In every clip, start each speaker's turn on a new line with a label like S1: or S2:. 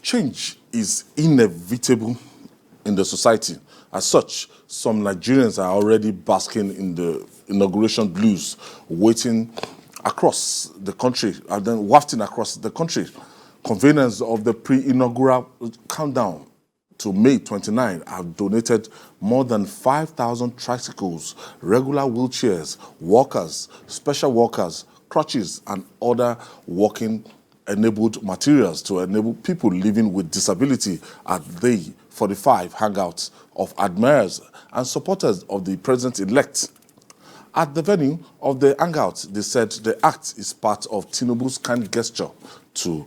S1: Change is inevitable in the society. As such, some Nigerians are already basking in the inauguration blues, waiting across the country and then wafting across the country. Conveners of the pre-inaugural countdown to May 29 have donated more than 5,000 tricycles, regular wheelchairs, walkers, special walkers, crutches, and other walking-enabled materials to enable people living with disability at the 45 Hangouts of admirers and supporters of the president-elect. At the venue of the Hangout, they said the act is part of Tinubu's kind gesture to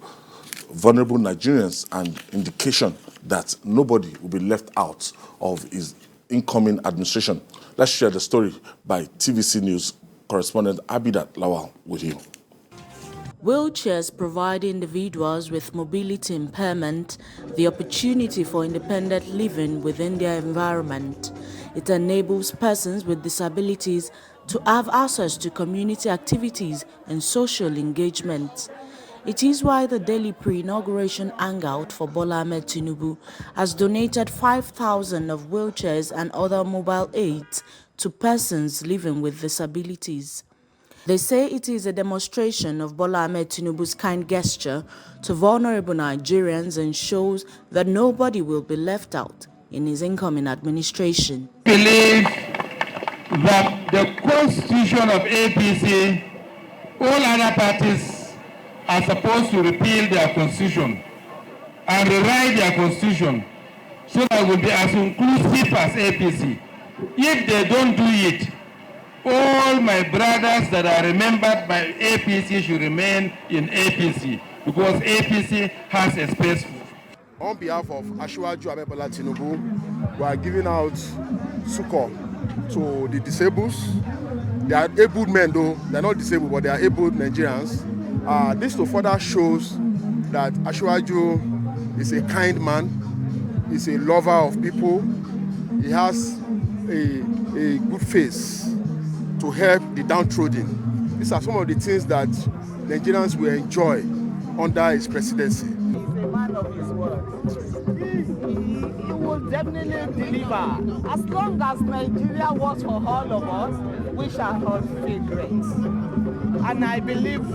S1: vulnerable Nigerians and indication that nobody will be left out of his incoming administration. Let's share the story by TVC News correspondent Abidat Lawal with you.
S2: Wheelchairs provide individuals with mobility impairment the opportunity for independent living within their environment. It enables persons with disabilities to have access to community activities and social engagement. It is why the daily pre-inauguration hangout for Bola Ahmed Tinubu has donated 5,000 of wheelchairs and other mobile aids to persons living with disabilities. They say it is a demonstration of Bola Ahmed Tinubu's kind gesture to vulnerable Nigerians and shows that nobody will be left out in his incoming administration.
S3: I believe that the constitution of APC, all other parties are supposed to repeal their constitution and rewrite their constitution so that it will be as inclusive as APC. If they don't do it, all my brothers that are remembered by APC should remain in APC because APC has a space.
S4: On behalf of Asiwaju Bola Ahmed Tinubu, we are giving out succor to the disabled. They are able men though, they are not disabled, but they are able Nigerians. This to further shows that Asiwaju is a kind man, he's a lover of people, he has a good face to help the downtrodden. These are some of the things that Nigerians will enjoy under his presidency.
S5: He's a man of his word. He will definitely deliver. As long as Nigeria works for all of us, we shall all feel great. And I believe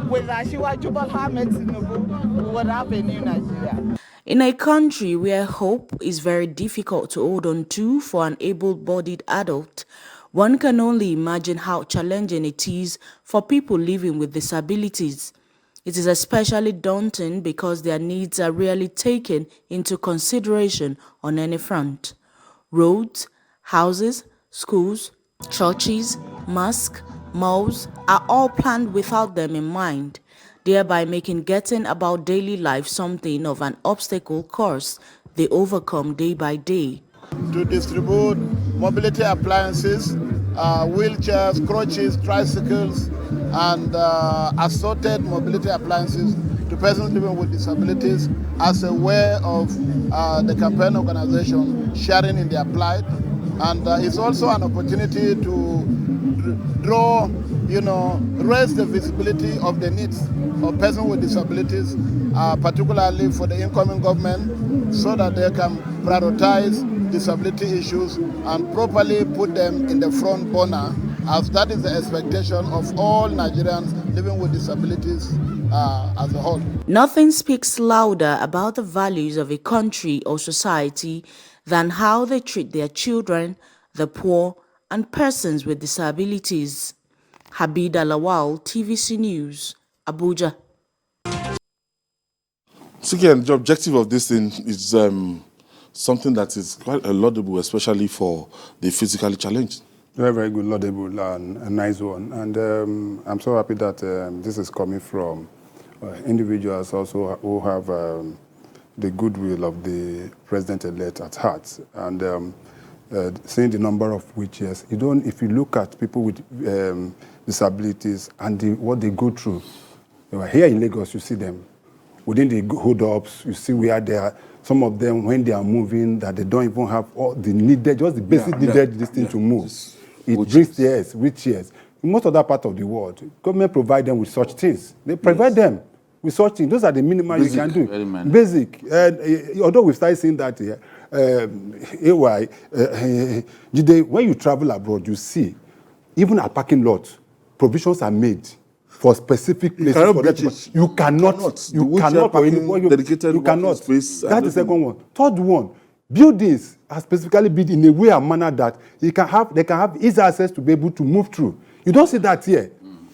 S5: with Asiwaju Bola Ahmed Tinubu, we will have a new Nigeria.
S2: In a country where hope is very difficult to hold on to for an able-bodied adult, one can only imagine how challenging it is for people living with disabilities. It is especially daunting because their needs are rarely taken into consideration on any front. Roads, houses, schools, churches, mosques, malls are all planned without them in mind, thereby making getting about daily life something of an obstacle course they overcome day by day.
S6: To distribute mobility appliances, wheelchairs, crutches, tricycles, and assorted mobility appliances to persons living with disabilities as a way of the campaign organization sharing in their plight. And it's also an opportunity to draw, raise the visibility of the needs of persons with disabilities, particularly for the incoming government, so that they can prioritize disability issues and properly put them in the front burner, as that is the expectation of all Nigerians living with disabilities as a whole.
S2: Nothing speaks louder about the values of a country or society than how they treat their children, the poor, and persons with disabilities. Habida Lawal, TVC News, Abuja.
S1: So again, the objective of this thing is something that is quite laudable, especially for the physically challenged.
S7: Very, very good, laudable, and a nice one. And I'm so happy that this is coming from individuals also who have the goodwill of the president-elect at heart. And seeing the number of wheelchairs, if you look at people with disabilities and what they go through, here in Lagos, you see them. Within the hold-ups, you see where they are. Some of them, when they are moving, that they don't even have all the needed, just the basic needed this thing to move. It brings wheelchairs. In most other part of the world, government provide them with such things. They provide them. with such things. Those are the minimum you can do.
S8: very many.
S7: Basic. And although we started seeing that here, when you travel abroad, you see, even at parking lots, provisions are made for specific places. You cannot. You cannot.
S1: Dedicated
S7: You cannot.
S1: Space,
S7: That's the second one. Third one, buildings are specifically built in a way and manner that they can have easy access to be able to move through. You don't see that here.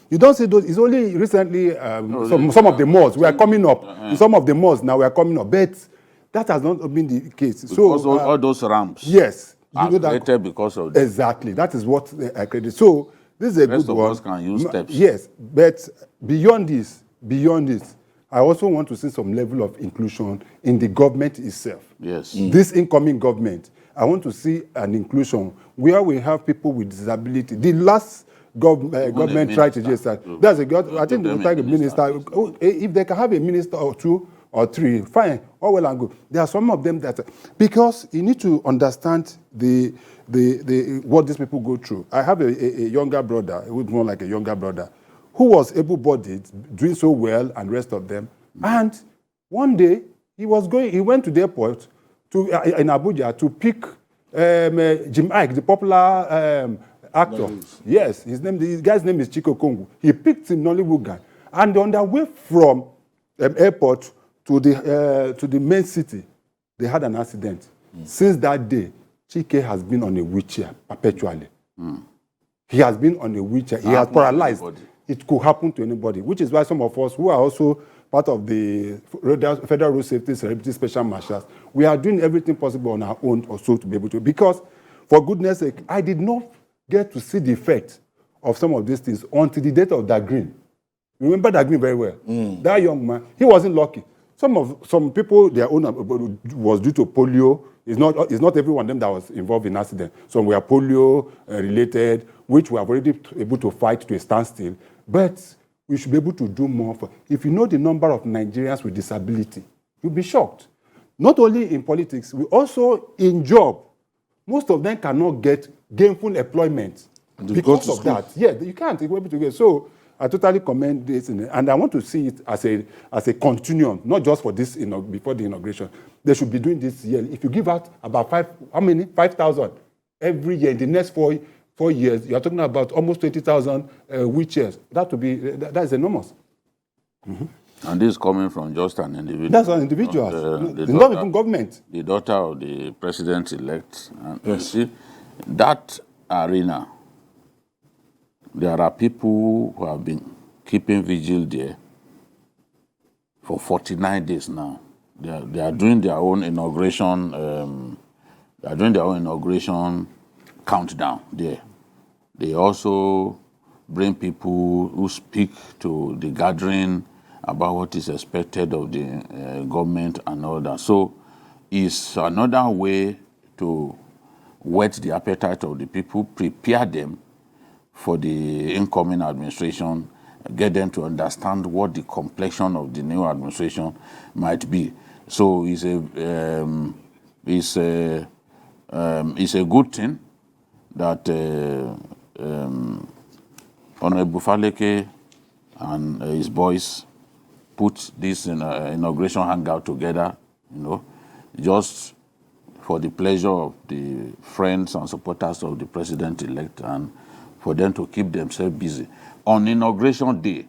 S7: You don't see those. It's only recently some of the malls. We are coming up. Some of the malls now we are coming up. But that has not been the case.
S8: Because
S7: so
S8: all those ramps.
S7: Yes.
S8: Are created because of this.
S7: Exactly. That is what I credit. So this is a
S8: Rest
S7: good
S8: of
S7: one.
S8: us can use steps.
S7: Yes, but beyond this, I also want to see some level of inclusion in the government itself.
S8: Yes.
S7: This incoming government, I want to see an inclusion where we have people with disability. The last government tried to just start. That's a good. I think they will take a minister. If they can have a minister or two or three, fine, all well and good. There are some of them that, because you need to understand what these people go through. I have a younger brother, who is more like a younger brother, who was able-bodied, doing so well, and rest of them. And one day he went to the airport in Abuja to pick Jim Ike, the popular actor. Yes, the guy's name is Chiko Kongu. He picked him, Nollywood guy, and on their way from airport to the main city, they had an accident. Since that day, Chike has been on a wheelchair perpetually. He has been on a wheelchair. He has paralyzed. It could happen to anybody, which is why some of us who are also part of the Federal Road Safety Celebrity Special Marshals, we are doing everything possible on our own also to be able to. Because, for goodness sake, I did not get to see the effect of some of these things until the death of that Green. Remember that Green very well. That young man, he wasn't lucky. Some people, their own was due to polio. It's not everyone of them that was involved in accident. Some were polio related, which we have already able to fight to a standstill. But we should be able to do more. If you know the number of Nigerians with disability, you'll be shocked. Not only in politics, we also in job. Most of them cannot get gainful employment because of that. Yeah, you can't. You're able to get. So I totally commend this, and I want to see it as a continuum, not just for this before the inauguration. They should be doing this year. If you give out about 5,000 every year in the next 4 years, you are talking about almost 20,000 wheelchairs. That is enormous.
S8: And this is coming from just an individual.
S7: That's an individual. It's not even government.
S8: The daughter of the president-elect. You see, that arena, there are people who have been keeping vigil there for 49 days now. They are doing their own inauguration. They are doing their own inauguration countdown there. They also bring people who speak to the gathering about what is expected of the government and all that. So it's another way to whet the appetite of the people, prepare them for the incoming administration, get them to understand what the complexion of the new administration might be. So it's a good thing that Honorable Faleke and his boys put this inauguration hangout together, just for the pleasure of the friends and supporters of the president-elect and for them to keep themselves busy. On inauguration day,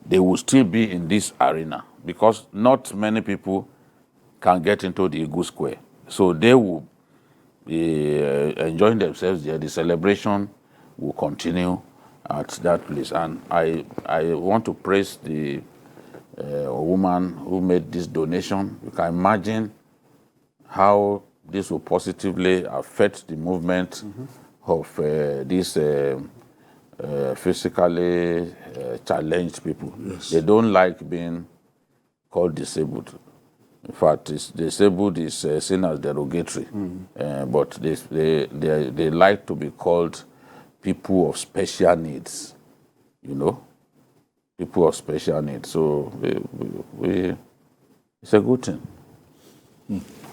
S8: they will still be in this arena because not many people can get into the Eagle Square. So they will be enjoying themselves there. The celebration will continue at that place. And I want to praise the woman who made this donation. You can imagine how this will positively affect the movement of these physically challenged people. Yes. They don't like being called disabled. In fact, disabled is seen as derogatory, but they like to be called people of special needs, people of special needs. So it's a good thing.